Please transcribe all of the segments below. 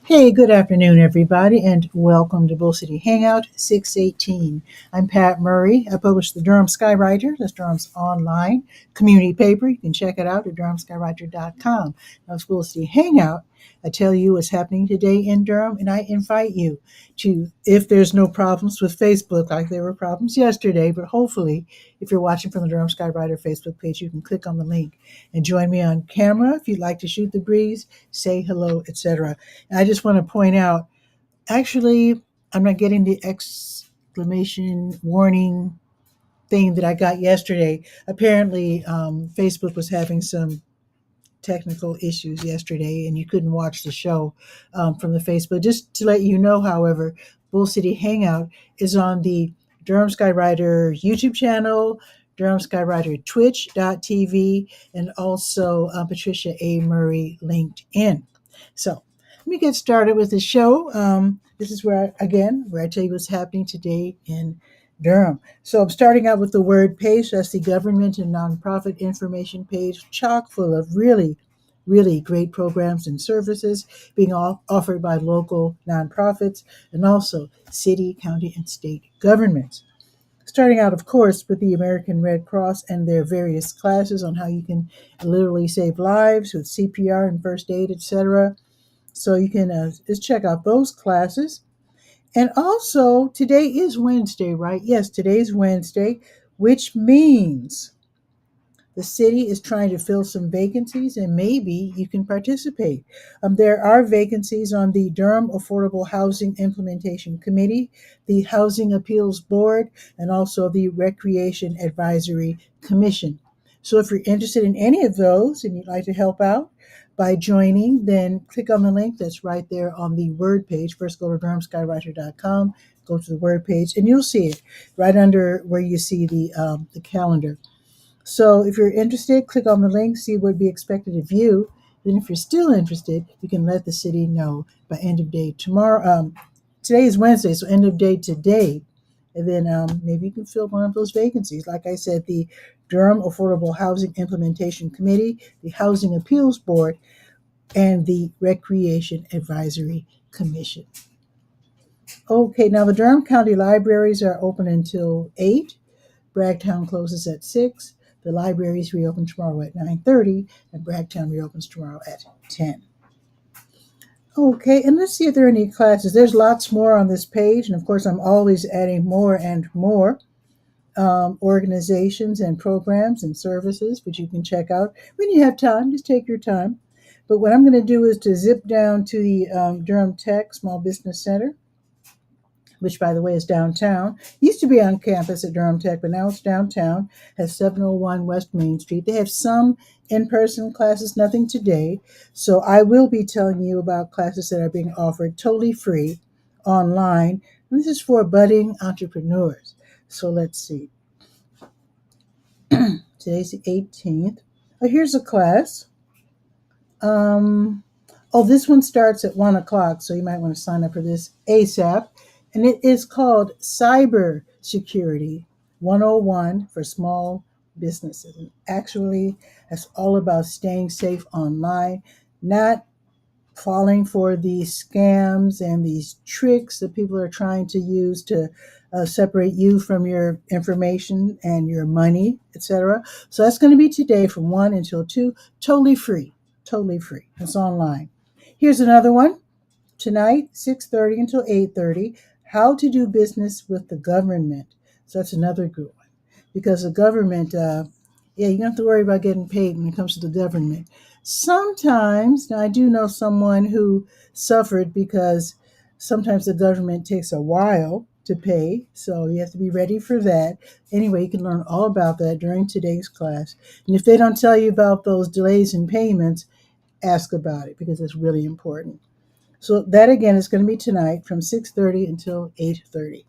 Hey, good afternoon, everybody, and welcome to Bull City Hangout 618. I'm Pat Murray. I publish the Durham Skywriter. That's Durham's online community paper. You can check it out at durhamskywriter.com. Now, it's Bull City Hangout. I tell you what's happening today in Durham, and I invite you to, if there's no problems with Facebook, like there were problems yesterday, but hopefully, if you're watching from the Durham Skywriter Facebook page, you can click on the link and join me on camera if you'd like to shoot the breeze, say hello, etc. I just want to point out, actually, I'm not getting the exclamation warning thing that I got yesterday. Apparently, Facebook was having some technical issues yesterday, and you couldn't watch the show from the Facebook. Just to let you know, however, Bull City Hangout is on the Durham Skywriter YouTube channel, Durham Skywriter Twitch.tv, and also Patricia A. Murray LinkedIn. So let me get started with the show. This is where I tell you what's happening today in Durham. So I'm starting out with the word page. That's the government and nonprofit information page, chock full of really great programs and services being offered by local nonprofits and also city, county, and state governments. Starting out, of course, with the American Red Cross and their various classes on how you can literally save lives with CPR and first aid, etc. So you can just check out those classes. And also, today is Wednesday, right? Yes, today's Wednesday, which means the city is trying to fill some vacancies, and maybe you can participate. There are vacancies on the Durham Affordable Housing Implementation Committee, the Housing Appeals Board, and also the Recreation Advisory Commission. So if you're interested in any of those and you'd like to help out by joining, then click on the link that's right there on the Word page. First, go to durhamskywriter.com, go to the Word page, and you'll see it right under where you see the calendar. So if you're interested, click on the link, see what would be expected of you. Then if you're still interested, you can let the city know by end of day tomorrow. Today is Wednesday, so end of day today. And then maybe you can fill one of those vacancies. Like I said, the Durham Affordable Housing Implementation Committee, the Housing Appeals Board, and the Recreation Advisory Commission. Okay, now the Durham County Libraries are open until 8. Bragtown closes at 6. The libraries reopen tomorrow at 9:30, and Bragtown reopens tomorrow at 10. Okay, and let's see if there are any classes. There's lots more on this page, and of course, I'm always adding more and more organizations and programs and services, which you can check out when you have time. Just take your time. But what I'm going to do is to zip down to the Durham Tech Small Business Center, which, by the way, is downtown. Used to be on campus at Durham Tech, but now it's downtown. Has 701 West Main Street. They have some in-person classes, nothing today. So I will be telling you about classes that are being offered totally free online. And this is for budding entrepreneurs. So let's see. Today's the 18th. Oh, here's a class. This one starts at 1 o'clock, so you might want to sign up for this ASAP. And it is called Cyber Security 101 for Small Businesses. And actually, it's all about staying safe online, not falling for these scams and these tricks that people are trying to use to separate you from your information and your money, etc. So that's going to be today from 1 until 2, totally free, totally free. It's online. Here's another one tonight, 6:30 until 8:30, how to do business with the government. So that's another good one because the government, you don't have to worry about getting paid when it comes to the government. Sometimes, now I do know someone who suffered because sometimes the government takes a while to pay, so you have to be ready for that. Anyway, you can learn all about that during today's class. And if they don't tell you about those delays in payments, ask about it because it's really important. So that again is going to be tonight from 6:30 until 8:30.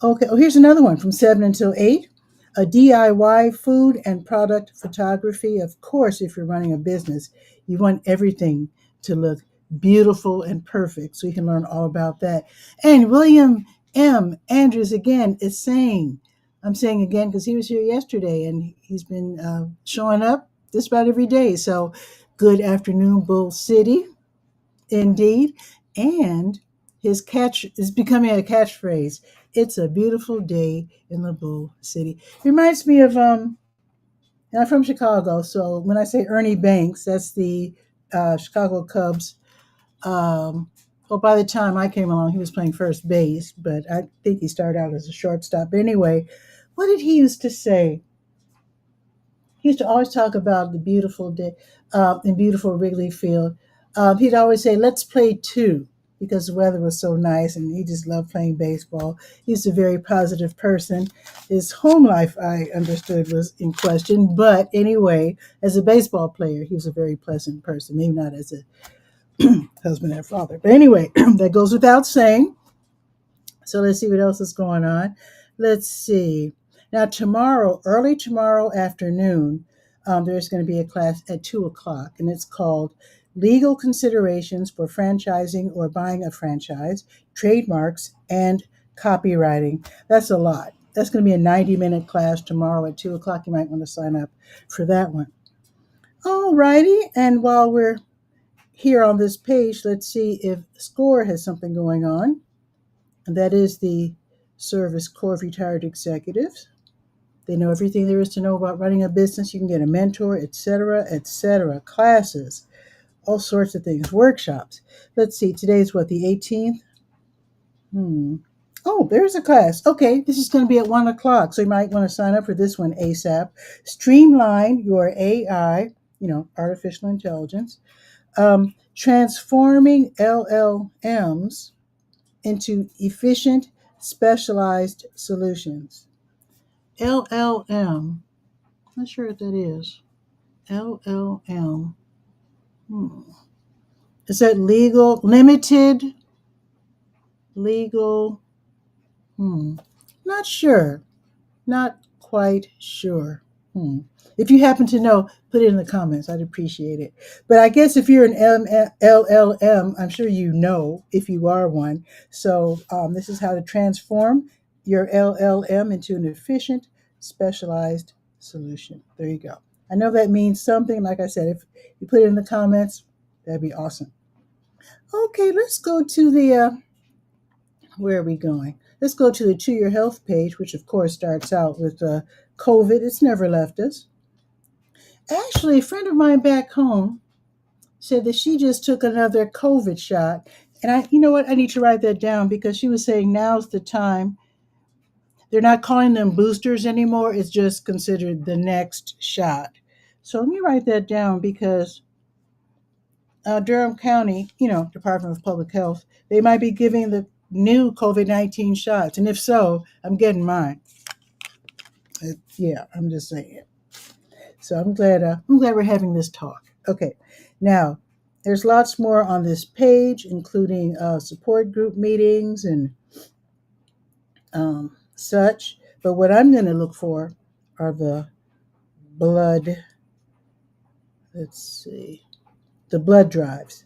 Okay, here's another one from 7 until 8. A DIY food and product photography. Of course, if you're running a business, you want everything to look beautiful and perfect. So you can learn all about that. And William M. Andrews again is saying, I'm saying again because he was here yesterday and he's been showing up just about every day. So good afternoon, Bull City. Indeed. And his catch is becoming a catchphrase. It's a beautiful day in the Bull City. Reminds me of and I'm from Chicago, so when I say Ernie Banks, that's the Chicago Cubs. Well, by the time I came along, he was playing first base, but I think he started out as a shortstop. But anyway, what did he used to say? He used to always talk about the beautiful day in beautiful Wrigley Field. He'd always say, "Let's play two," because the weather was so nice, and he just loved playing baseball. He's a very positive person. His home life, I understood, was in question, but anyway, as a baseball player, he was a very pleasant person. Maybe not as a husband and father, but anyway, that goes without saying. So let's see what else is going on. Let's see. Now, tomorrow, early tomorrow afternoon, there's going to be a class at 2 o'clock, and it's called Legal Considerations for Franchising or Buying a Franchise, Trademarks, and Copywriting. That's a lot. That's going to be a 90-minute class tomorrow at 2 o'clock. You might want to sign up for that one. All righty. And while we're here on this page, let's see if SCORE has something going on. And that is the Service Corps of Retired Executives. They know everything there is to know about running a business. You can get a mentor, etc., classes, all sorts of things, workshops. Let's see, today's what, the 18th? Oh, there's a class. Okay, this is going to be at 1 o'clock, so you might want to sign up for this one ASAP. Streamline your AI, artificial intelligence, transforming LLMs into efficient, specialized solutions. LLM. Not sure what that is. LLM. Is that legal? Limited? Legal? Not sure. Not quite sure. If you happen to know, put it in the comments. I'd appreciate it. But I guess if you're an LLM, I'm sure you know if you are one. So this is how to transform your LLM into an efficient, specialized solution. There you go. I know that means something. Like I said, if you put it in the comments, that'd be awesome. Okay, let's go to the, where are we going? Let's go to the To Your Health page, which of course starts out with COVID. It's never left us. Actually, a friend of mine back home said that she just took another COVID shot. And you know what? I need to write that down because she was saying now's the time. They're not calling them boosters anymore. It's just considered the next shot. So let me write that down because Durham County, Department of Public Health, they might be giving the new COVID-19 shots. And if so, I'm getting mine. Yeah, I'm just saying. So I'm glad we're having this talk. Okay, now there's lots more on this page, including support group meetings and such. But what I'm going to look for are the blood. Let's see, the blood drives,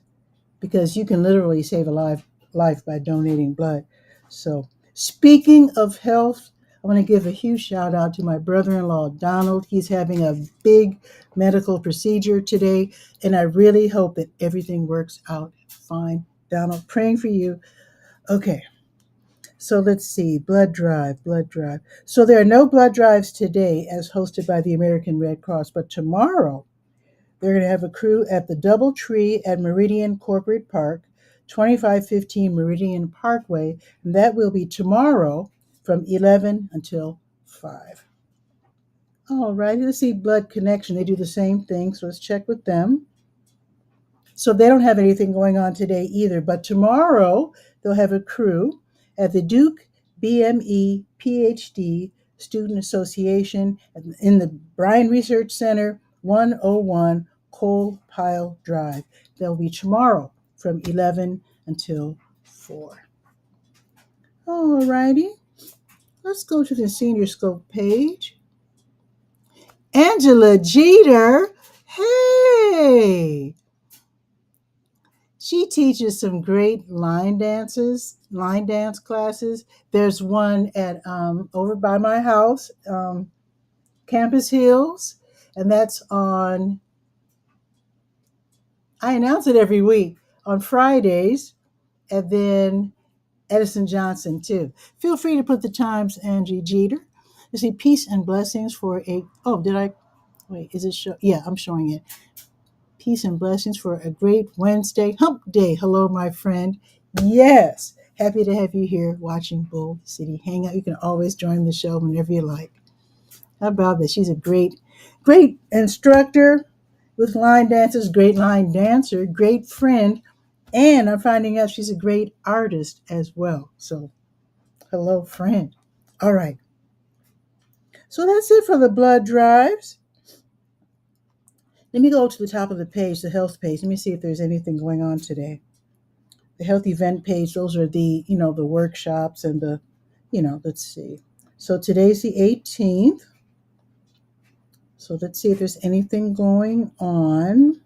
because you can literally save a life by donating blood. So speaking of health, I want to give a huge shout out to my brother-in-law, Donald. He's having a big medical procedure today, and I really hope that everything works out fine. Donald, praying for you. Okay, so let's see, blood drive. So there are no blood drives today as hosted by the American Red Cross, but tomorrow they're going to have a crew at the DoubleTree at Meridian Corporate Park, 2515 Meridian Parkway, and that will be tomorrow from 11 until 5. All right, let's see, Blood Connection. They do the same thing, so let's check with them. So they don't have anything going on today either, but tomorrow they'll have a crew at the Duke BME PhD Student Association in the Bryan Research Center, 101 Coal Pile Drive. They'll be tomorrow from 11 until 4. All righty. Let's go to the Senior Scope page. Angela Jeter. Hey! She teaches some great line dance classes. There's one at over by my house, Campus Hills, and that's on. I announce it every week. on Fridays, and then Edison Johnson too. Feel free to put the times, Angie Jeter. You see, peace and blessings for a. Oh, did I? Wait, is it show? Yeah, I'm showing it. Peace and blessings for a great Wednesday hump day. Hello, my friend. Yes, happy to have you here watching Bull City Hangout. You can always join the show whenever you like. How about that? She's a great instructor with line dancers, great line dancer, great friend, and I'm finding out she's a great artist as well. So, hello, friend. All right. So that's it for the blood drives. Let me go to the top of the page, the health page. Let me see if there's anything going on today. The health event page, those are the workshops and let's see. So today's the 18th. So let's see if there's anything going on.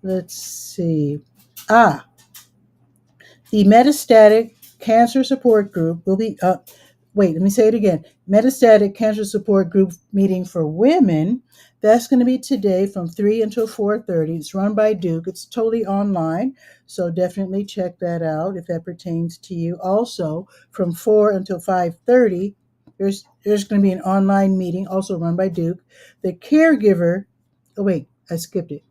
Let's see. The metastatic cancer support group will be let me say it again. Metastatic cancer support group meeting for women. That's going to be today from 3 until 4:30. It's run by Duke. It's totally online, so definitely check that out if that pertains to you. Also, from 4 until 5:30, there's going to be an online meeting also run by Duke. The caregiver. Oh wait, I skipped it.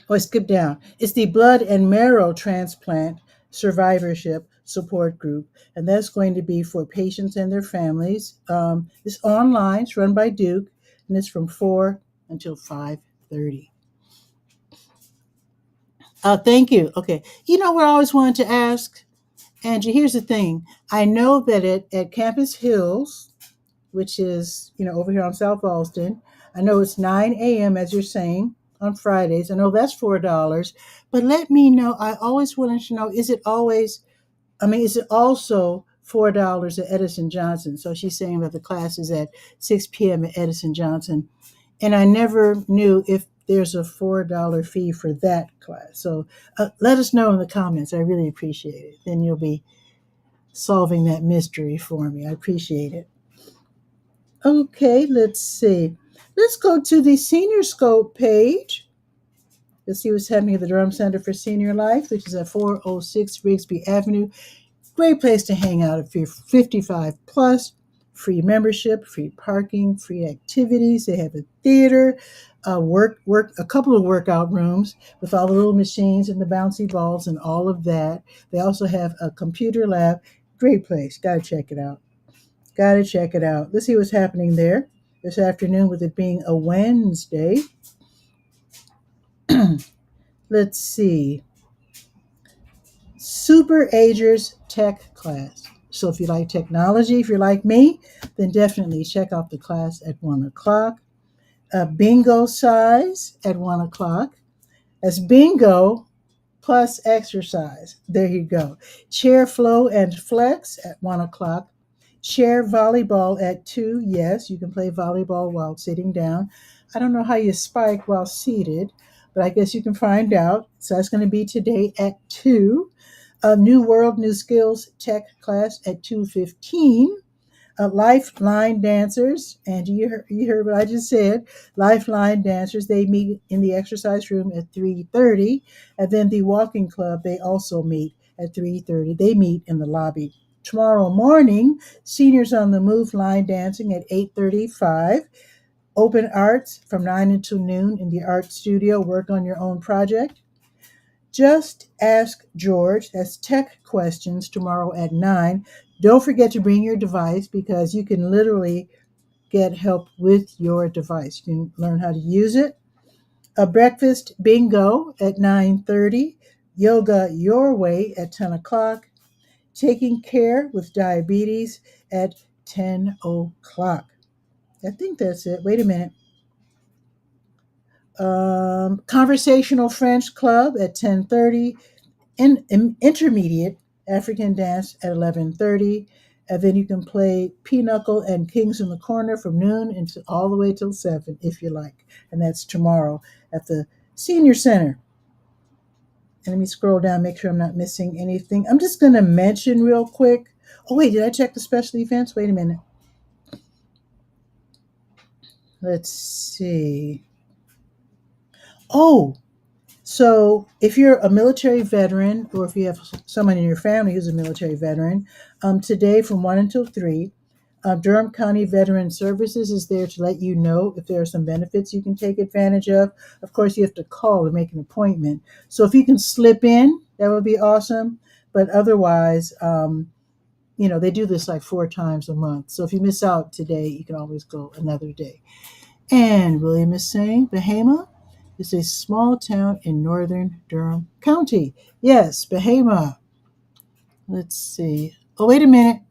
Oh, I skipped down. It's the blood and marrow transplant survivorship support group, and that's going to be for patients and their families. It's online. It's run by Duke, and it's from 4 until 5:30. Thank you. Okay. You know what I always wanted to ask, Angie? Here's the thing. I know that at Campus Hills, which is, over here on South Alston. I know it's 9 a.m., as you're saying, on Fridays. I know that's $4. But let me know. I always wanted to know, is it also $4 at Edison Johnson? So she's saying that the class is at 6 p.m. at Edison Johnson. And I never knew if there's a $4 fee for that class. So let us know in the comments. I really appreciate it. Then you'll be solving that mystery for me. I appreciate it. Okay, let's see. Let's go to the Senior Scope page. Let's see what's happening at the Durham Center for Senior Life, which is at 406 Rigsby Avenue. Great place to hang out if you're 55 plus. Free membership, free parking, free activities. They have a theater, a couple of workout rooms with all the little machines and the bouncy balls and all of that. They also have a computer lab. Great place. Gotta check it out. Got to check it out. Let's see what's happening there this afternoon with it being a Wednesday. Let's see. Super Agers Tech class. So if you like technology, if you're like me, then definitely check out the class at 1 o'clock. Bingo size at 1 o'clock. That's bingo plus exercise. There you go. Chair flow and flex at 1 o'clock. Chair volleyball at 2. Yes, you can play volleyball while sitting down. I don't know how you spike while seated, but I guess you can find out. So that's going to be today at 2. A New World, New Skills Tech class at 2:15. Lifeline dancers, and you heard what I just said. Lifeline dancers, they meet in the exercise room at 3:30, and then the walking club, they also meet at 3:30. They meet in the lobby. Tomorrow morning, Seniors on the Move line dancing at 8:35. Open arts from 9 until noon in the art studio. Work on your own project. Just Ask George. That's tech questions tomorrow at 9. Don't forget to bring your device because you can literally get help with your device. You can learn how to use it. A breakfast bingo at 9:30. Yoga Your Way at 10 o'clock. Taking Care with Diabetes at 10 o'clock. I think that's it. Wait a minute. Conversational French Club at 10:30. Intermediate African dance at 11:30, and then you can play pinochle and kings in the corner from noon into all the way till 7 if you like, and that's tomorrow at the senior center. And let me scroll down, make sure I'm not missing anything. I'm just going to mention real quick. Oh wait, did I check the special events? Wait a minute. Let's see. Oh, so if you're a military veteran, or if you have someone in your family who's a military veteran, today from 1 until 3, Durham County Veteran Services is there to let you know if there are some benefits you can take advantage of. Of course, you have to call and make an appointment. So if you can slip in, that would be awesome. But otherwise, they do this like 4 times a month. So if you miss out today, you can always go another day. And William is saying Bahama is a small town in northern Durham County. Yes, Bahama. Let's see. Oh, wait a minute.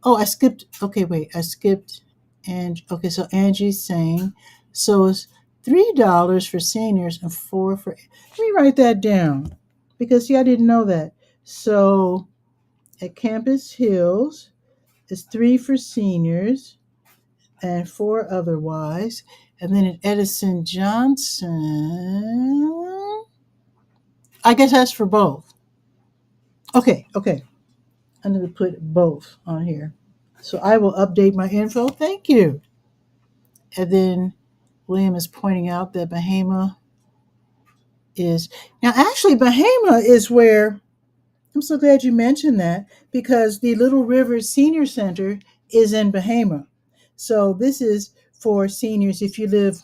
Oh, I skipped. Okay, wait. I skipped. And okay, so Angie's saying, so it's $3 for seniors and four for. Let me write that down because see, I didn't know that. So at Campus Hills, it's three for seniors and four otherwise. And then at Edison Johnson, I guess that's for both. Okay, okay. I'm going to put both on here. So I will update my info. Thank you. And then William is pointing out that Bahama is now actually Bahama is where I'm so glad you mentioned that because the Little River Senior Center is in Bahama. So this is for seniors if you live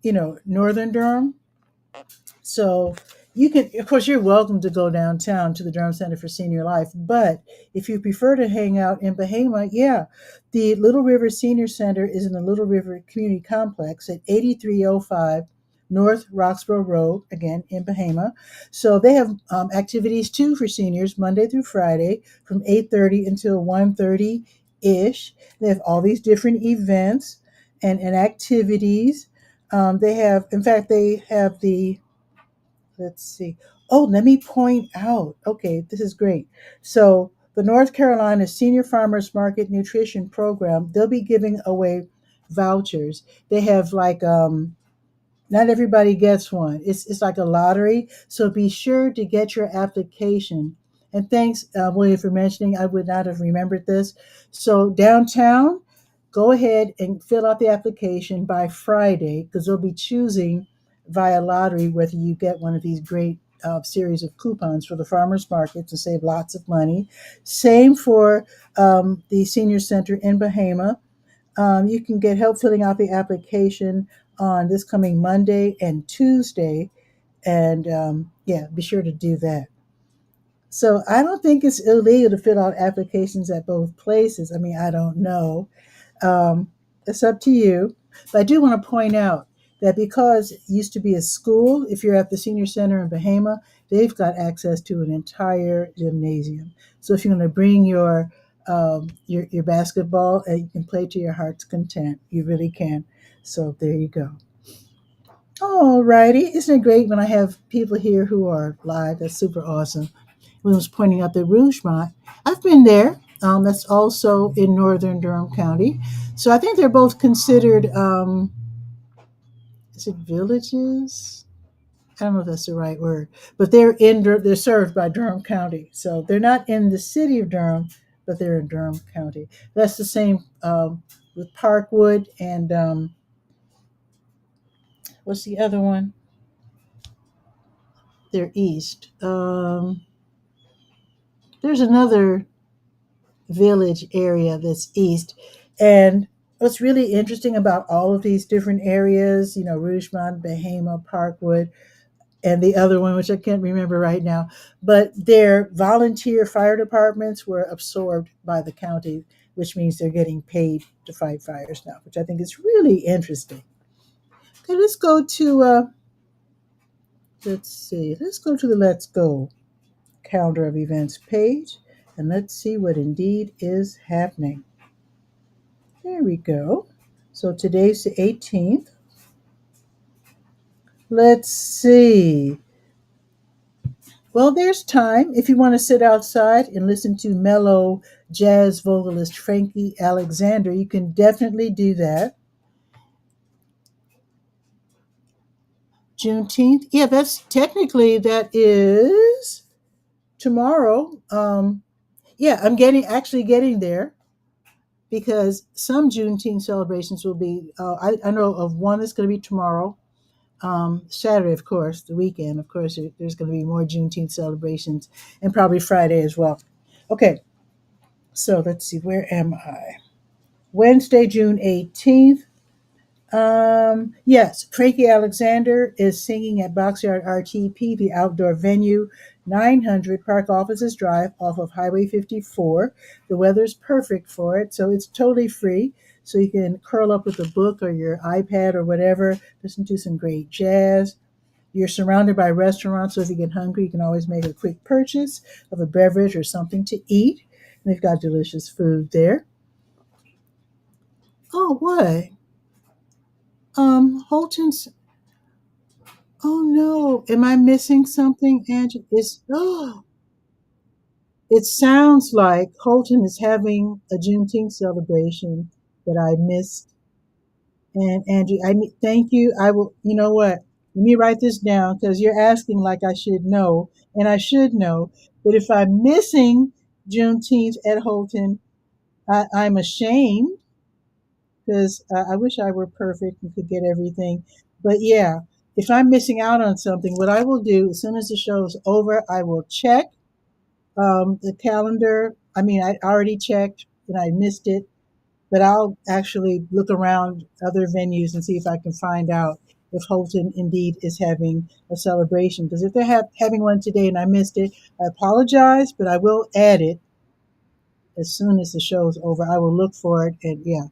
northern Durham. So you can, of course, you're welcome to go downtown to the Durham Center for Senior Life. But if you prefer to hang out in Bahama, yeah, the Little River Senior Center is in the Little River Community Complex at 8305 North Roxborough Road, again in Bahama. So they have activities too for seniors Monday through Friday from 8:30 until 1:30 ish. They have all these different events and activities. They have, in fact, they have the let's see. Oh, let me point out. Okay, this is great. So, the North Carolina Senior Farmers Market Nutrition Program, they'll be giving away vouchers. They have like not everybody gets one. It's like a lottery. So be sure to get your application. And thanks, William, for mentioning. I would not have remembered this. So downtown, go ahead and fill out the application by Friday because they'll be choosing via lottery whether you get one of these great series of coupons for the farmers market to save lots of money. Same for the senior center in Bahama. You can get help filling out the application on this coming Monday and Tuesday. And yeah, be sure to do that. So I don't think it's illegal to fill out applications at both places. I mean, I don't know. Um, it's up to you. But I do want to point out that because it used to be a school, if you're at the senior center in Bahama, they've got access to an entire gymnasium. So if you're going to bring your basketball, you can play to your heart's content. You really can. So there you go. All righty. Isn't it great when I have people here who are live? That's super awesome. We was pointing out that Rougemont. I've been there. That's also in northern Durham County. So I think they're both considered, is it villages? I don't know if that's the right word, but they're served by Durham County. So they're not in the city of Durham, but they're in Durham County. That's the same with Parkwood and what's the other one? They're east. There's another village area that's east. And what's really interesting about all of these different areas, Rougemont, Bahama, Parkwood, and the other one, which I can't remember right now, but their volunteer fire departments were absorbed by the county, which means they're getting paid to fight fires now, which I think is really interesting. Okay, let's go to the Let's Go calendar of events page, and let's see what indeed is happening. There we go. So today's the 18th. Let's see. Well, there's time if you want to sit outside and listen to mellow jazz vocalist Frankie Alexander. You can definitely do that. Juneteenth. Yeah, that is tomorrow. Yeah, I'm getting there because some Juneteenth celebrations will be. I know of one that's going to be tomorrow. Saturday, of course, the weekend, of course, there's going to be more Juneteenth celebrations, and probably Friday as well. Okay, so let's see, where am I? Wednesday, June 18th. Yes, Frankie Alexander is singing at Boxyard RTP, the outdoor venue, 900 Park Offices Drive off of Highway 54. The weather's perfect for it, so it's totally free. So you can curl up with a book or your iPad or whatever, listen to some great jazz. You're surrounded by restaurants, so if you get hungry, you can always make a quick purchase of a beverage or something to eat. And they've got delicious food there. Oh, what? Holton's. Oh no, am I missing something, Angie? It sounds like Holton is having a Juneteenth celebration that I missed. And Angie, thank you. I will. You know what? Let me write this down because you're asking like I should know, and I should know. But if I'm missing Juneteenth at Holton, I'm ashamed because I wish I were perfect and could get everything. But yeah, if I'm missing out on something, what I will do as soon as the show is over, I will check the calendar. I mean, I already checked and I missed it, but I'll actually look around other venues and see if I can find out if Holton indeed is having a celebration. Because if they're having one today and I missed it, I apologize, but I will add it as soon as the show is over. I will look for it, and yeah.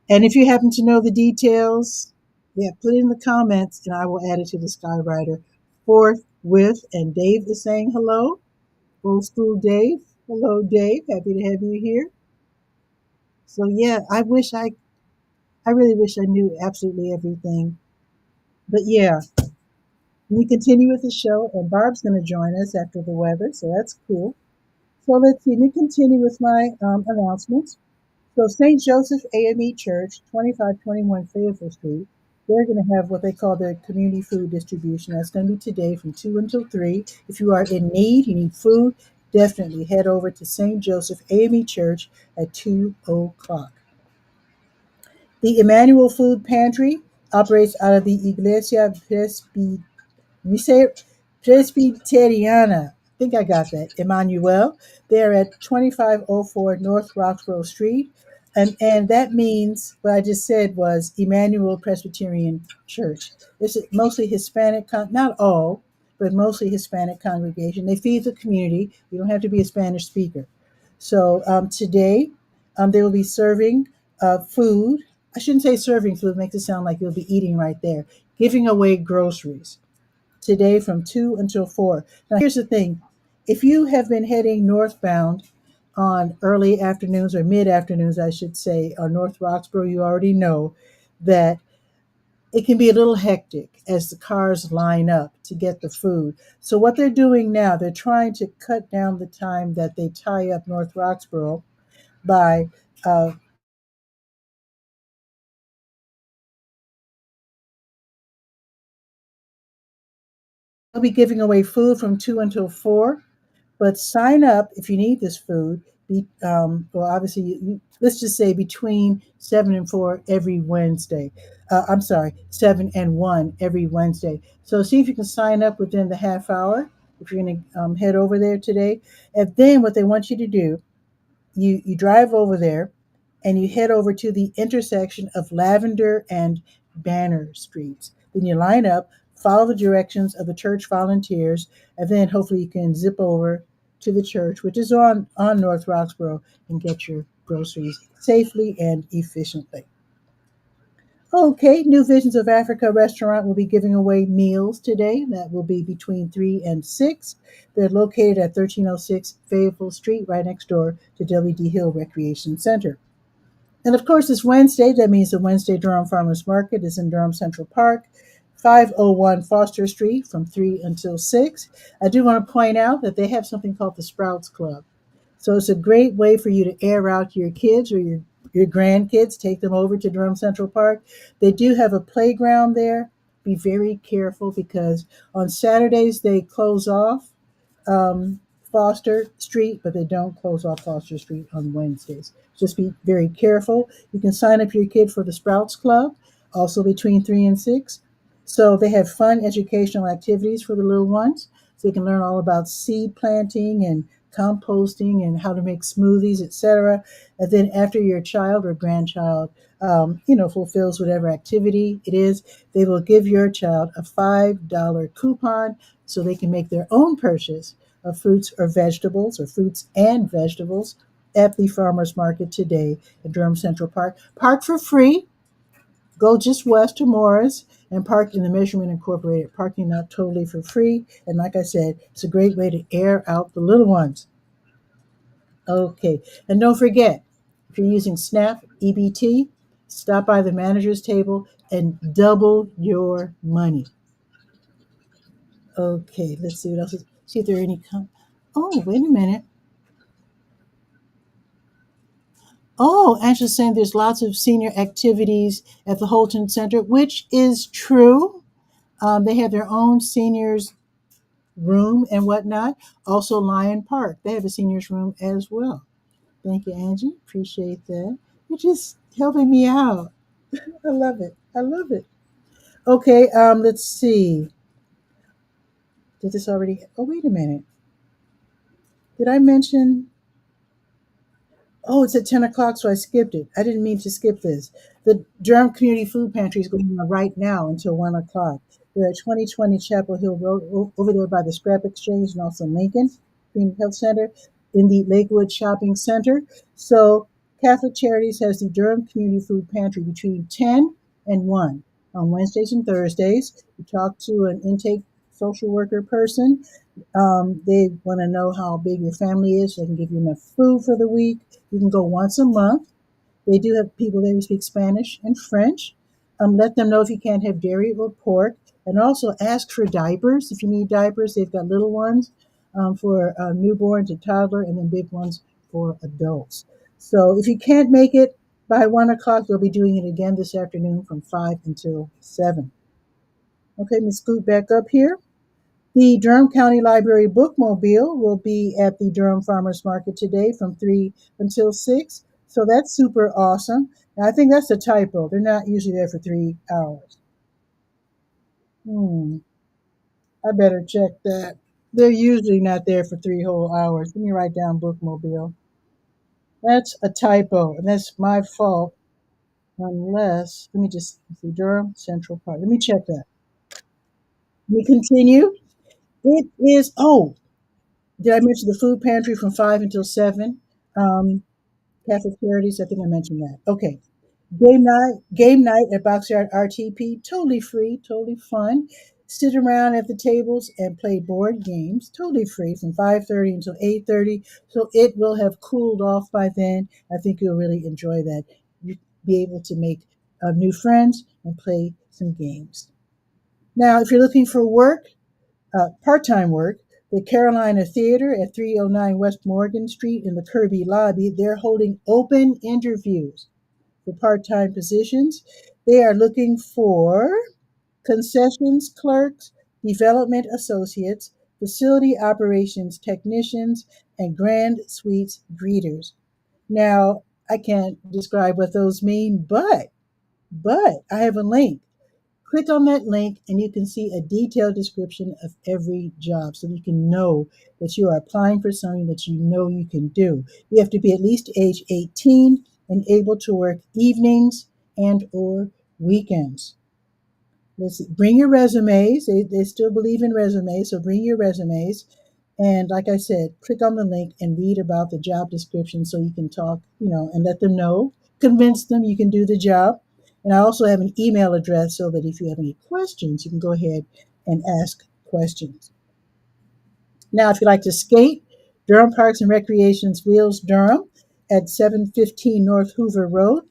And if you happen to know the details, yeah, put it in the comments and I will add it to the Skywriter forthwith. And Dave is saying hello. Old school Dave. Hello, Dave. Happy to have you here. So yeah, I really wish I knew absolutely everything. But yeah, we continue with the show, and Barb's going to join us after the weather, so that's cool. So let's see. Let me continue with my announcements. So St. Joseph AME Church, 2521 Fayetteville Street, they're going to have what they call their community food distribution. That's going to be today from 2 until 3. If you are in need, you need food, definitely head over to St. Joseph AME Church at 2 o'clock. The Emmanuel Food Pantry operates out of the Iglesia we say Presbyteriana. I think I got that. Emmanuel. They're at 2504 North Roxborough Street. And that means what I just said was Emmanuel Presbyterian Church. It's a mostly Hispanic, not all, but mostly Hispanic congregation. They feed the community. You don't have to be a Spanish speaker. So today they will be serving food. I shouldn't say serving food, makes it sound like you'll be eating right there. Giving away groceries today from 2 until 4. Now, here's the thing. If you have been heading northbound on early afternoons or mid afternoons, I should say, on North Roxborough, you already know that it can be a little hectic as the cars line up to get the food. So, what they're doing now, they're trying to cut down the time that they tie up North Roxborough by they'll be giving away food from 2 until 4. But sign up if you need this food. Well, obviously, let's just say between 7 and 4 every Wednesday. I'm sorry, 7 and 1 every Wednesday. So see if you can sign up within the half hour if you're going to head over there today. And then what they want you to do, you drive over there and you head over to the intersection of Lavender and Banner Streets. Then you line up, follow the directions of the church volunteers, and then hopefully you can zip over to the church, which is on North Roxborough, and get your groceries safely and efficiently. Okay, New Visions of Africa restaurant will be giving away meals today. That will be between 3 and 6. They're located at 1306 Fayetteville Street, right next door to W.D. Hill Recreation Center. And of course, it's Wednesday. That means the Wednesday Durham Farmers Market is in Durham Central Park, 501 Foster Street from 3 until 6. I do want to point out that they have something called the Sprouts Club. So it's a great way for you to air out your kids or your grandkids, take them over to Durham Central Park. They do have a playground there. Be very careful because on Saturdays they close off Foster Street, but they don't close off Foster Street on Wednesdays. Just be very careful. You can sign up your kid for the Sprouts Club, also between 3 and 6. So they have fun educational activities for the little ones. So they can learn all about seed planting and composting and how to make smoothies, etc. And then after your child or grandchild, fulfills whatever activity it is, they will give your child a $5 coupon so they can make their own purchase of fruits or vegetables or fruits and vegetables at the farmers market today at Durham Central Park. Park for free. Go just west to Morris and park in the Measurement Incorporated parking lot totally for free. And like I said, it's a great way to air out the little ones. Okay. And don't forget, if you're using SNAP EBT, stop by the manager's table and double your money. Okay, let's see what else is. See if there are any. Oh, wait a minute. Oh, Angela's saying there's lots of senior activities at the Holton Center, which is true. They have their own seniors room and whatnot. Also, Lion Park, they have a seniors room as well. Thank you, Angie. Appreciate that. You're just helping me out. I love it. I love it. Okay, let's see. Did this already? Oh, wait a minute. Did I mention? Oh, it's at 10 o'clock, so I skipped it. I didn't mean to skip this. The Durham Community Food Pantry is going on right now until 1 o'clock. They're at 2020 Chapel Hill Road, over there by the Scrap Exchange and also Lincoln Community Health Center in the Lakewood Shopping Center. So Catholic Charities has the Durham Community Food Pantry between 10 and 1 on Wednesdays and Thursdays. You talk to an intake social worker person. They want to know how big your family is so they can give you enough food for the week. You can go once a month. They do have people there who speak Spanish and French. Let them know if you can't have dairy or pork. And also ask for diapers if you need diapers. They've got little ones for newborn to toddler and then big ones for adults. So if you can't make it by 1 o'clock, they'll be doing it again this afternoon from 5 until 7. Okay, let's scoot back up here. The Durham County Library Bookmobile will be at the Durham Farmers Market today from 3 until 6. So that's super awesome. Now, I think that's a typo. They're not usually there for 3 hours. Hmm, I better check that. They're usually not there for 3 whole hours. Let me write down Bookmobile. That's a typo, and that's my fault. Unless, let me just see, Durham Central Park. Let me check that. Let me continue. It is, oh, did I mention the food pantry from 5 until 7? Um, Catholic Charities, I think I mentioned that. Okay. Game night at Boxyard RTP, totally free, totally fun. Sit around at the tables and play board games, totally free from 5:30 until 8:30. So it will have cooled off by then. I think you'll really enjoy that. You'll be able to make new friends and play some games. Now, if you're looking for work, part-time work, the Carolina Theater at 309 West Morgan Street in the Kirby lobby, they're holding open interviews for part-time positions. They are looking for concessions clerks, development associates, facility operations technicians, and grand suites greeters. Now, I can't describe what those mean, but I have a link. Click on that link and you can see a detailed description of every job so you can know that you are applying for something that you know you can do. You have to be at least age 18 and able to work evenings and or weekends. Let's see. Bring your resumes. They still believe in resumes, so bring your resumes. And like I said, click on the link and read about the job description so you can talk, and let them know, convince them you can do the job. And I also have an email address so that if you have any questions, you can go ahead and ask questions. Now, if you like to skate, Durham Parks and Recreation's Wheels Durham at 715 North Hoover Road,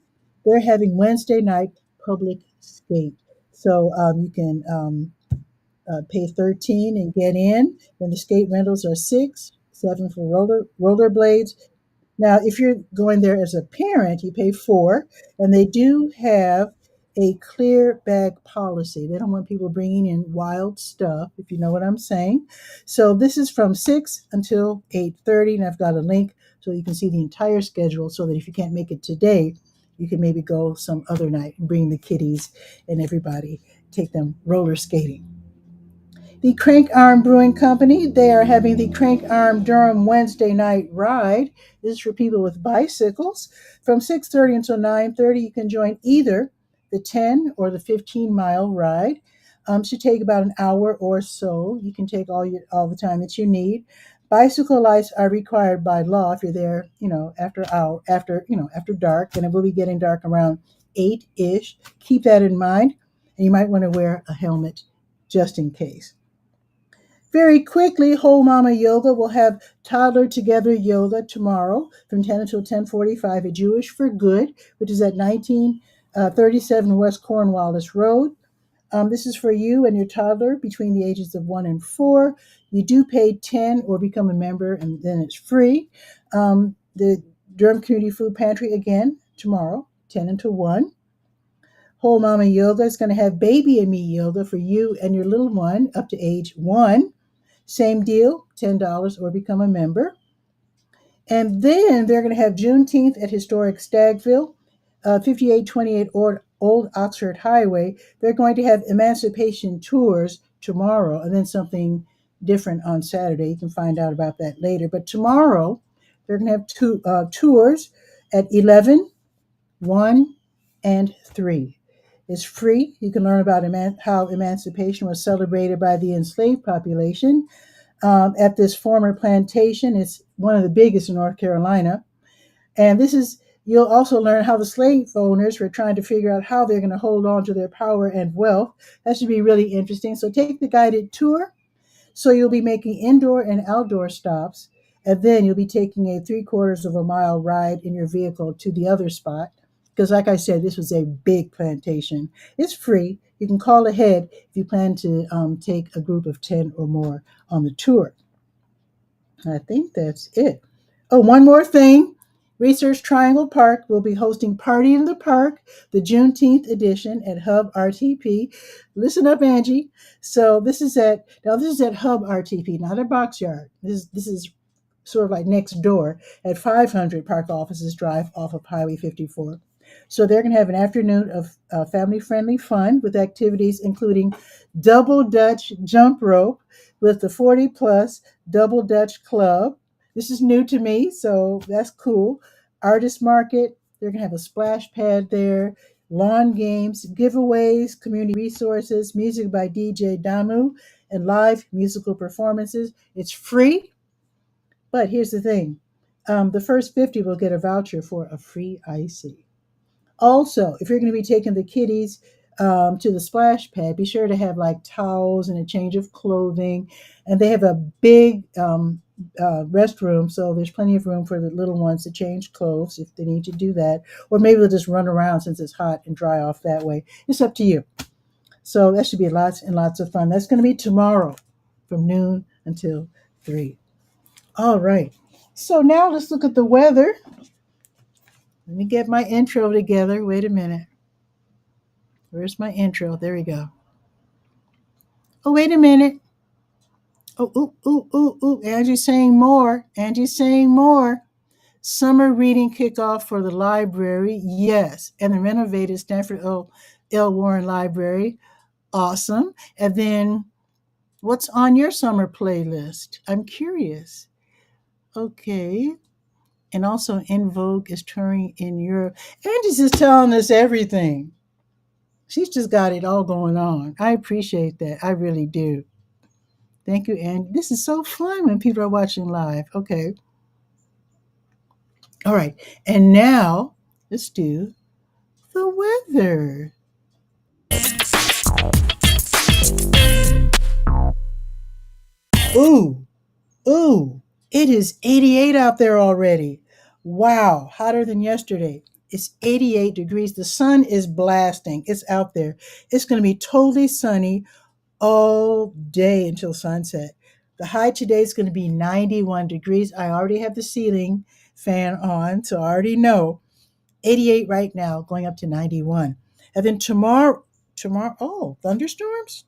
they're having Wednesday night public skate. So you can pay 13 and get in. Then the skate rentals are 6, 7 for rollerblades. Now, if you're going there as a parent, you pay 4, and they do have a clear bag policy. They don't want people bringing in wild stuff, if you know what I'm saying. So this is from 6 until 8:30, and I've got a link so you can see the entire schedule so that if you can't make it today, you can maybe go some other night and bring the kiddies and everybody take them roller skating. The Crank Arm Brewing Company, they are having the Crank Arm Durham Wednesday night ride. This is for people with bicycles. From 6:30 until 9:30, you can join either the 10 or the 15-mile ride. Should take about an hour or so. You can take all the time that you need. Bicycle lights are required by law if you're there, after dark, and it will be getting dark around 8-ish. Keep that in mind, and you might want to wear a helmet just in case. Very quickly, Whole Mama Yoga will have Toddler Together Yoga tomorrow from 10 until 10:45 at Jewish for Good, which is at 1937 West Cornwallis Road. This is for you and your toddler between the ages of 1 and 4. You do pay 10 or become a member, and then it's free. The Durham Community Food Pantry again tomorrow, 10 until 1. Whole Mama Yoga is going to have Baby and Me Yoga for you and your little one up to age 1. Same deal, $10 or become a member. And then they're going to have Juneteenth at Historic Stagville, 5828 Old Oxford Highway. They're going to have emancipation tours tomorrow and then something different on Saturday. You can find out about that later. But tomorrow, they're going to have tours at 11, 1, and 3. It's free. You can learn about how emancipation was celebrated by the enslaved population at this former plantation. It's one of the biggest in North Carolina. And you'll also learn how the slave owners were trying to figure out how they're going to hold on to their power and wealth. That should be really interesting. So take the guided tour. So you'll be making indoor and outdoor stops, and then you'll be taking a 3/4 of a mile ride in your vehicle to the other spot. Because, like I said, this was a big plantation. It's free. You can call ahead if you plan to take a group of 10 or more on the tour. I think that's it. Oh, one more thing. Research Triangle Park will be hosting Party in the Park, the Juneteenth edition at Hub RTP. Listen up, Angie. So this is at Hub RTP, not a box yard. This is sort of like next door at 500 Park Offices Drive off of Highway 54. So they're going to have an afternoon of family-friendly fun with activities including double Dutch jump rope with the 40 plus double Dutch club. This is new to me, so that's cool. Artist market, they're going to have a splash pad there, lawn games, giveaways, community resources, music by DJ Damu, and live musical performances. It's free, but here's the thing. The first 50 will get a voucher for a free icy. Also, if you're going to be taking the kiddies to the splash pad, be sure to have like towels and a change of clothing. And they have a big restroom, so there's plenty of room for the little ones to change clothes if they need to do that. Or maybe they'll just run around since it's hot and dry off that way. It's up to you. So that should be lots and lots of fun. That's going to be tomorrow from noon until 3. All right. So now let's look at the weather. Let me get my intro together. Wait a minute. Where's my intro? There we go. Oh, wait a minute. Oh, ooh, ooh, ooh, ooh. Angie's saying more. Angie's saying more. Summer reading kickoff for the library. Yes. And the renovated Stanford L. Warren Library. Awesome. And then what's on your summer playlist? I'm curious. Okay. And also, In Vogue is touring in Europe. Angie's just telling us everything. She's just got it all going on. I appreciate that. I really do. Thank you, Angie. This is so fun when people are watching live. Okay. All right. And now let's do the weather. Ooh, ooh. It is 88 out there already. Wow. Hotter than yesterday. It's 88 degrees. The sun is blasting. It's out there. It's going to be totally sunny all day until sunset. The high today is going to be 91 degrees. I already have the ceiling fan on, so I already know. 88 right now, going up to 91. And then oh, thunderstorms?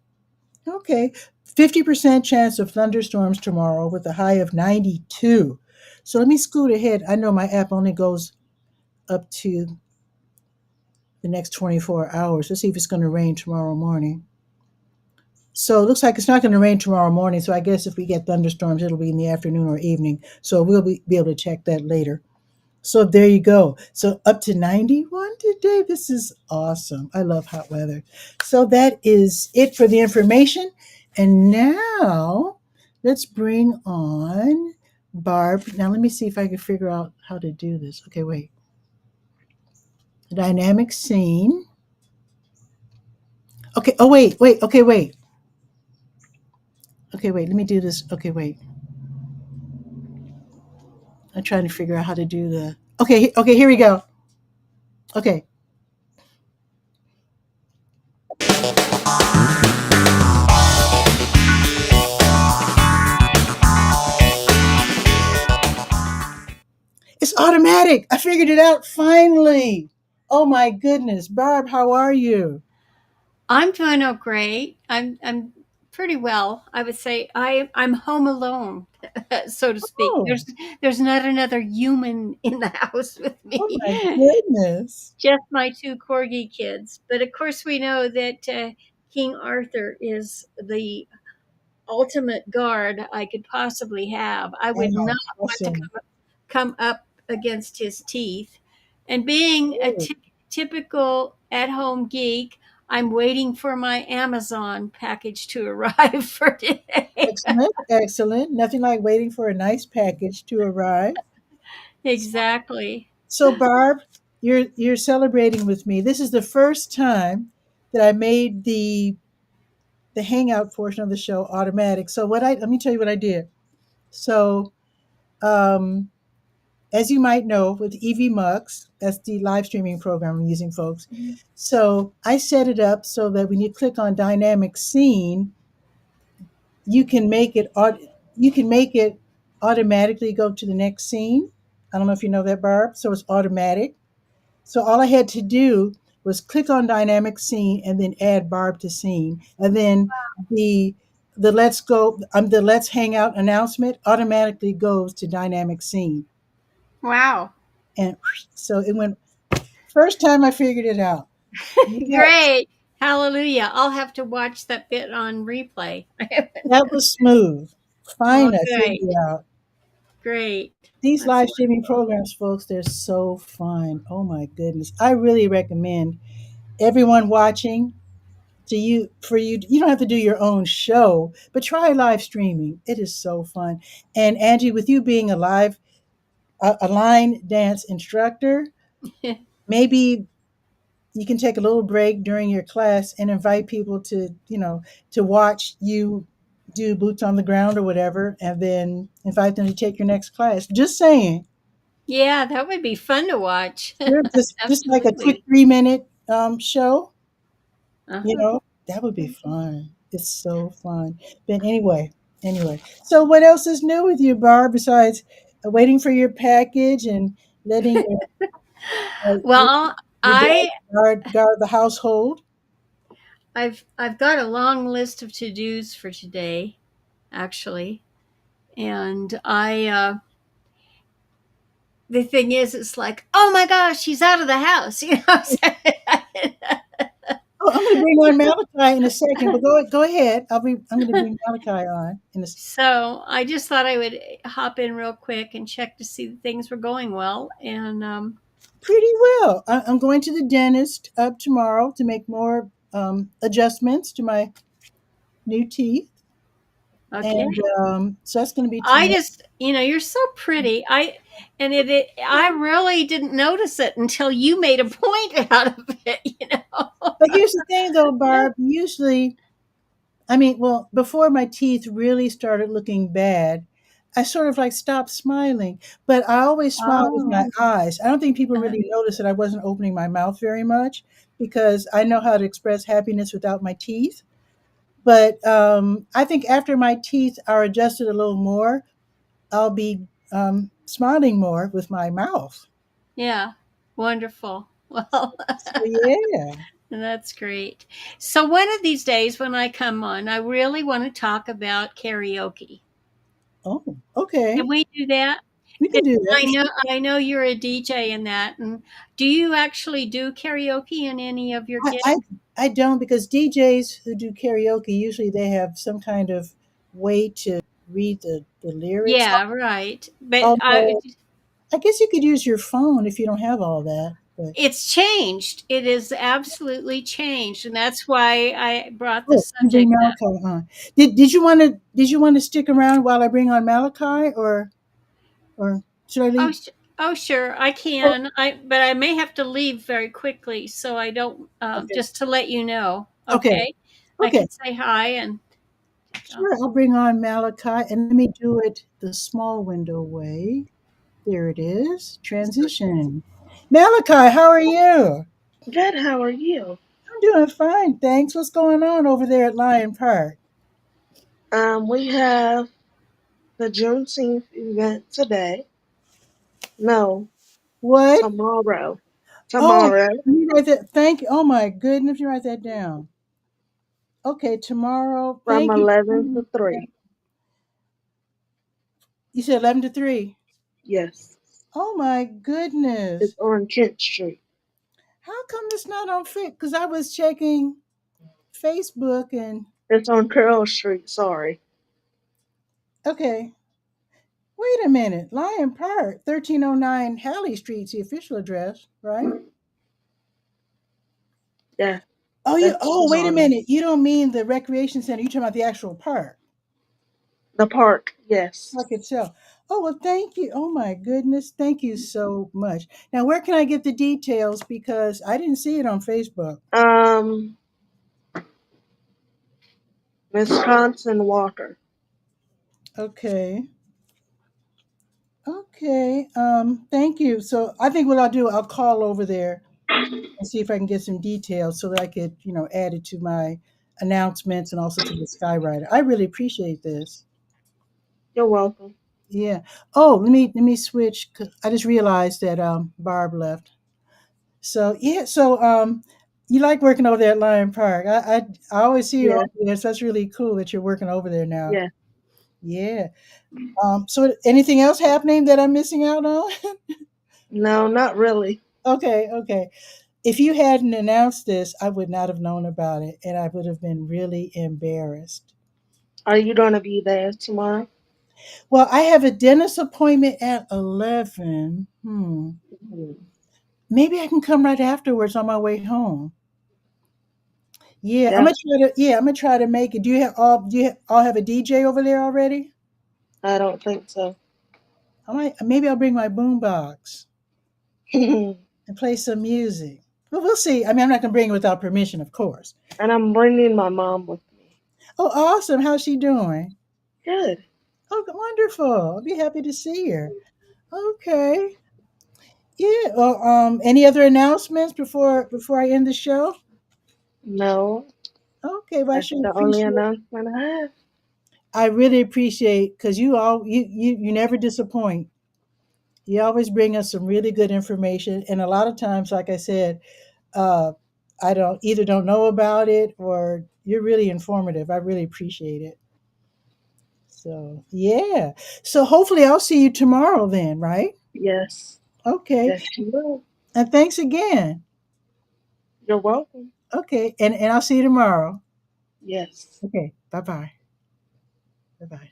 Okay. 50% chance of thunderstorms tomorrow with a high of 92. So let me scoot ahead. I know my app only goes up to the next 24 hours. Let's see if it's going to rain tomorrow morning. So it looks like it's not going to rain tomorrow morning. So I guess if we get thunderstorms, it'll be in the afternoon or evening. So we'll be able to check that later. So there you go. So up to 91 today. This is awesome. I love hot weather. So that is it for the information. And now let's bring on Barb. Now let me see if I can figure out how to do this. Okay, wait. Dynamic scene. Okay. Oh, wait, wait. Okay, wait. Okay, wait. Let me do this. Okay, wait. I'm trying to figure out how to do the. Okay, okay. Here we go. Okay. It's automatic. I figured it out finally. Oh my goodness. Barb, how are you? I'm doing oh great. I'm pretty well. I would say I'm home alone, so to speak. Oh, There's not another human in the house with oh me. my goodness. Just my two corgi kids. But of course, we know that King Arthur is the ultimate guard I could possibly have. I I would not know. want to Awesome. come up against his teeth. And being a Good. typical at home geek, I'm waiting for my Amazon package to arrive for today. Excellent. Excellent. Nothing like waiting for a nice package to arrive. Exactly. So Barb, you're celebrating with me. This is the first time that I made the hangout portion of the show automatic. So what I let me tell you what I did. So um as you might know, with EV Mux, that's the live streaming program I'm using, folks. So I set it up so that when you click on dynamic scene, you can make it you can make it automatically go to the next scene. I don't know if you know that, Barb. So it's automatic. So all I had to do was click on dynamic scene and then add Barb to scene, and then the the let's hang out announcement automatically goes to dynamic scene, Wow. and so it went. First time I figured it out. Yes, Great. Hallelujah. I'll have to watch that bit on replay. that was smooth. Well, Fine, I figured great. it out. Great. These That's live streaming wonderful. programs, folks, they're so fun. Oh my goodness. I really recommend everyone watching to you for you. You don't have to do your own show, but try live streaming. It is so fun. And Angie, with you being a line dance instructor, maybe you can take a little break during your class and invite people to, to watch you do boots on the ground or whatever, and then invite them to take your next class. Just saying. Yeah, that would be fun to watch. Sure, just like a quick Absolutely. 3 minute show, Uh-huh. that would be fun. It's so fun. But anyway. So what else is new with you, Barb, besides waiting for your package and letting uh, your, Well, your dad I guard the household? I've got a long list of to-dos for today, actually. And the thing is it's like, "Oh my gosh, she's out of the house." Oh, I'm going to bring on Malachi in a second, but go ahead. I'm going to bring Malachi on in a So, I just thought I would hop in real quick and check to see that things were going well and pretty well. I'm going to the dentist up tomorrow to make more adjustments to my new teeth, okay. and so that's going to be I tomorrow. just, you're so pretty. I really didn't notice it until you made a point out of it. But here's the thing, though, Barb. Usually, I mean, well, before my teeth really started looking bad, I sort of like stopped smiling. But I always smile with my Oh. eyes. I don't think people really noticed that I wasn't opening my mouth very much because I know how to express happiness without my teeth. But I think after my teeth are adjusted a little more, I'll be smiling more with my mouth. Yeah. Wonderful. Well, So yeah. that's great. So one of these days when I come on, I really want to talk about karaoke. Oh, Can okay. we do that? We Yeah, can do I that. know I know you're a DJ in that. And do you actually do karaoke in any of your I, gigs? I I don't, because DJs who do karaoke usually they have some kind of way to read the lyrics. Yeah, right. But Although I guess you could use your phone if you don't have all that. But it's changed. It is absolutely changed, and that's why I brought the oh, you bring subject up. Malachi on. Did you want to stick around while I bring on Malachi, or should I Oh, leave? oh, sure, I Oh, can. But I may have to leave very quickly, so I don't. okay, Just to let you know, okay, okay? I okay. can say hi and. Uh, Sure, I'll bring on Malachi, and let me do it the small window way. There it is. Transition. Malachi, how are you? Good, how are you? I'm doing fine, thanks. What's going on over there at Lion Park? We have the Juneteenth event today. No, What? tomorrow. Oh, Tomorrow let me write that. Thank you. Oh my goodness, you write that down. Okay, tomorrow. from Thank you. 11 to 3. You said 11 to 3. Yes, Oh my it's goodness. on Kent Street. How come it's not on Fit? Because I was checking Facebook and It's on Curl Street, sorry. okay. Wait a minute. Lion Park, 1309 Halley Street's the official address, right? Yeah, Oh, that's wait a tomorrow. minute. You don't mean the recreation center. You're talking about the actual park. The park, yes. Park itself. Oh, well, thank you. Oh my goodness. Thank you so much. Now, where can I get the details? Because I didn't see it on Facebook. Um, Wisconsin Walker. Okay. Okay. Thank you. So I think what I'll do, I'll call over there and see if I can get some details so that I could, add it to my announcements and also to the Skywriter. I really appreciate this. You're welcome. Yeah. Oh, let me switch. 'Cause I just realized that Barb left. So yeah. So you like working over there at Lion Park? I always see you over Yeah, there. So that's really cool that you're working over there now. yeah. Yeah. So anything else happening that I'm missing out on? No, not really. Okay. Okay. If you hadn't announced this, I would not have known about it, and I would have been really embarrassed. Are you going to be there tomorrow? Well, I have a dentist appointment at 11. Mhm. Maybe I can come right afterwards on my way home. Yeah, I'm Yeah, gonna try to. Yeah, I'm gonna try to make it. Do you all have a DJ over there already? I don't think so. Maybe I'll bring my boombox And and play some music. But we'll see. I mean, I'm not gonna bring it without permission, of course. I'm bringing my mom with me. Oh, awesome! How's she doing? Good. Oh, wonderful! I'll be happy to see her. Okay. Yeah. Well, any other announcements before I end the show? No, Okay. Well, I that's sure the only appreciate. announcement I have. I really appreciate because you never disappoint. You always bring us some really good information, and a lot of times, like I said, uh, I don't know about it, or you're really informative. I really appreciate it. So yeah. So hopefully I'll see you tomorrow then, right? Yes. Okay. Yes, you will. And thanks again. You're welcome. Okay. And I'll see you tomorrow. Yes. Okay. Bye bye. Bye bye.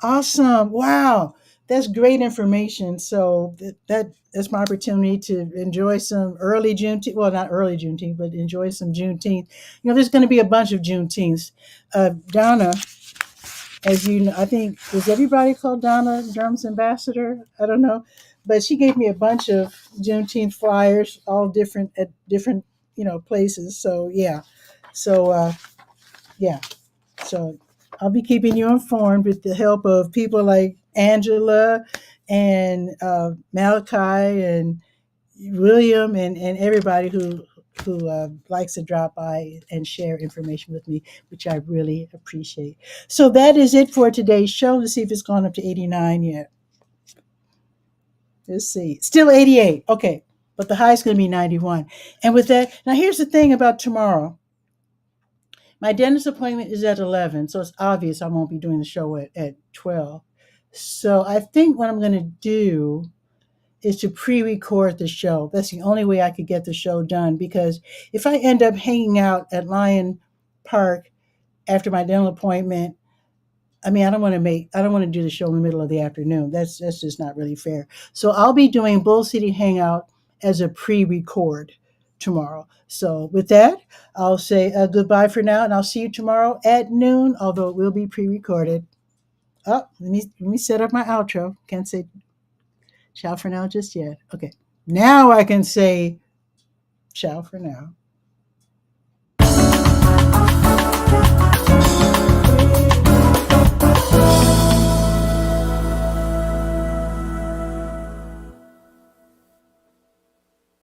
Awesome. Wow. That's great information. So that's my opportunity to enjoy some early Juneteenth. Well, not early Juneteenth, but enjoy some Juneteenth. There's going to be a bunch of Juneteenths. Donna, as you know, I think, is everybody called Donna Drums Ambassador? I don't know. But she gave me a bunch of Juneteenth flyers, all different at different, places. So yeah. So yeah. So I'll be keeping you informed with the help of people like Angela and Malachi and William and everybody who likes to drop by and share information with me, which I really appreciate. So that is it for today's show. Let's see if it's gone up to 89 yet. Let's see. Still 88. Okay. But the high is going to be 91. And with that, now here's the thing about tomorrow. My dentist appointment is at 11, so it's obvious I won't be doing the show at 12. So I think what I'm going to do is to pre-record the show. That's the only way I could get the show done, because if I end up hanging out at Lion Park after my dental appointment, I mean, I don't want to do the show in the middle of the afternoon. That's just not really fair. So I'll be doing Bull City Hangout as a pre-record tomorrow. So with that, I'll say goodbye for now, and I'll see you tomorrow at noon. Although it will be pre-recorded. Oh, let me set up my outro. Can't say ciao for now just yet. Okay, now I can say ciao for now.